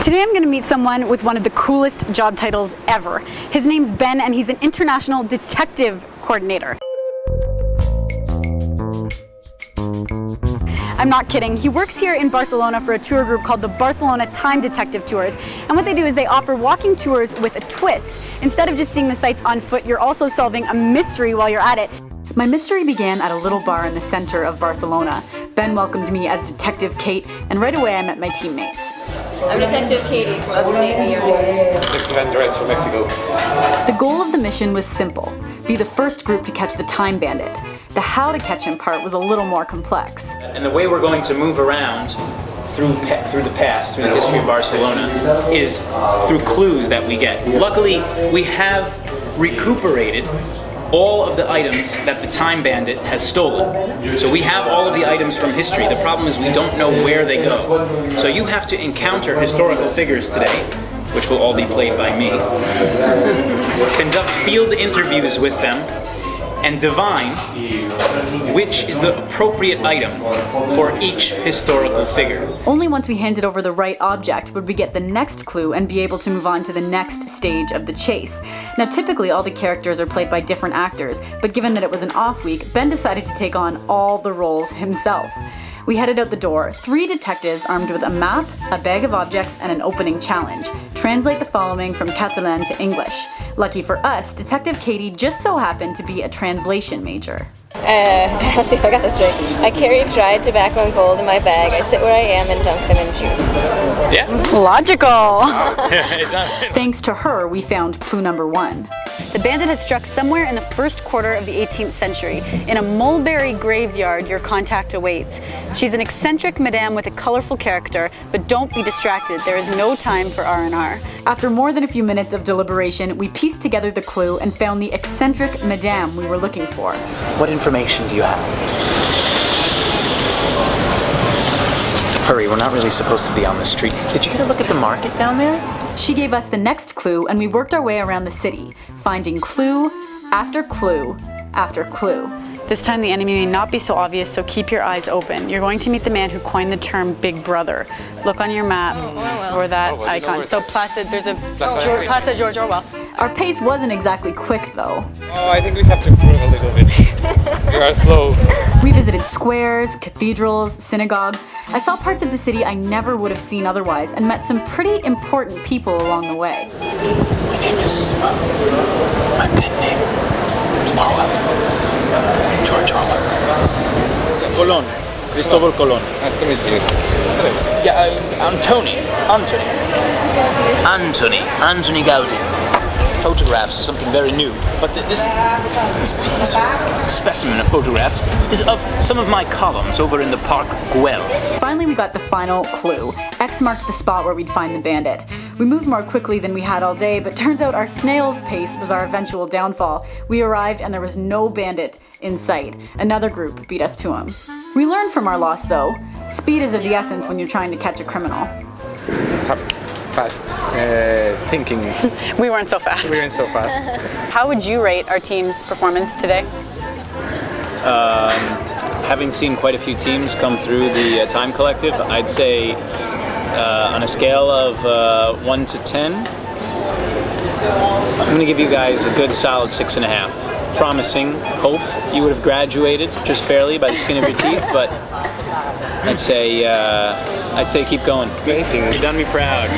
Today I'm going to meet someone with one of the coolest job titles ever. His name's Ben and he's an international detective coordinator. I'm not kidding. He works here in Barcelona for a tour group called the Barcelona Time Detective Tours. And what they do is they offer walking tours with a twist. Instead of just seeing the sights on foot, you're also solving a mystery while you're at it. My mystery began at a little bar in the center of Barcelona. Ben welcomed me as Detective Kate, and right away I met my teammates. I'm Detective Katie from upstate New York. Detective Andres from Mexico. The goal of the mission was simple: be the first group to catch the time bandit. The how to catch him part was a little more complex. And the way we're going to move around through the past, through the history of Barcelona, is through clues that we get. Luckily, we have recuperated all of the items that the time bandit has stolen. So we have all of the items from history. The problem is we don't know where they go. So you have to encounter historical figures today, which will all be played by me, conduct field interviews with them, and divine which is the appropriate item for each historical figure. Only once we handed over the right object would we get the next clue and be able to move on to the next stage of the chase. Now typically all the characters are played by different actors, but given that it was an off week, Ben decided to take on all the roles himself. We headed out the door, 3 detectives armed with a map, a bag of objects, and an opening challenge. Translate the following from Catalan to English. Lucky for us, Detective Katie just so happened to be a translation major. Let's see if I got this right. I carry dried tobacco and gold in my bag. I sit where I am and dunk them in juice. Yeah. Logical! It's not. Thanks to her, we found clue number 1. The bandit has struck somewhere in the first quarter of the 18th century. In a mulberry graveyard, your contact awaits. She's an eccentric madame with a colorful character, but don't be distracted. There is no time for R&R. After more than a few minutes of deliberation, we pieced together the clue and found the eccentric madame we were looking for. What information do you have? Hurry, we're not really supposed to be on the street. Did you get a look at the market down there? She gave us the next clue and we worked our way around the city, finding clue after clue after clue. This time the enemy may not be so obvious, so keep your eyes open. You're going to meet the man who coined the term Big Brother. Look on your map for that icon. So there's a Plaza George Orwell. Our pace wasn't exactly quick though. Oh, I think we have to improve a little bit. We are slow. We visited squares, cathedrals, synagogues. I saw parts of the city I never would have seen otherwise and met some pretty important people along the way. My name is... my pen name is Orwell. George Orwell. Colon. Cristobal Colon. Nice to meet you. Yeah, Anthony Gaudi. Photographs are something very new, but this specimen of photographs is of some of my columns over in the Park Güell. Finally, we got the final clue. X marked the spot where we'd find the bandit. We moved more quickly than we had all day, but turns out our snail's pace was our eventual downfall. We arrived and there was no bandit in sight. Another group beat us to him. We learned from our loss though. Speed is of the essence when you're trying to catch a criminal. Fast thinking. We weren't so fast. We weren't so fast. How would you rate our team's performance today? Having seen quite a few teams come through the Time Collective, I'd say on a scale of 1 to 10, I'm going to give you guys a good solid 6.5. Promising. Hope you would have graduated just barely by the skin of your teeth, but I'd say keep going. Amazing. You've done me proud.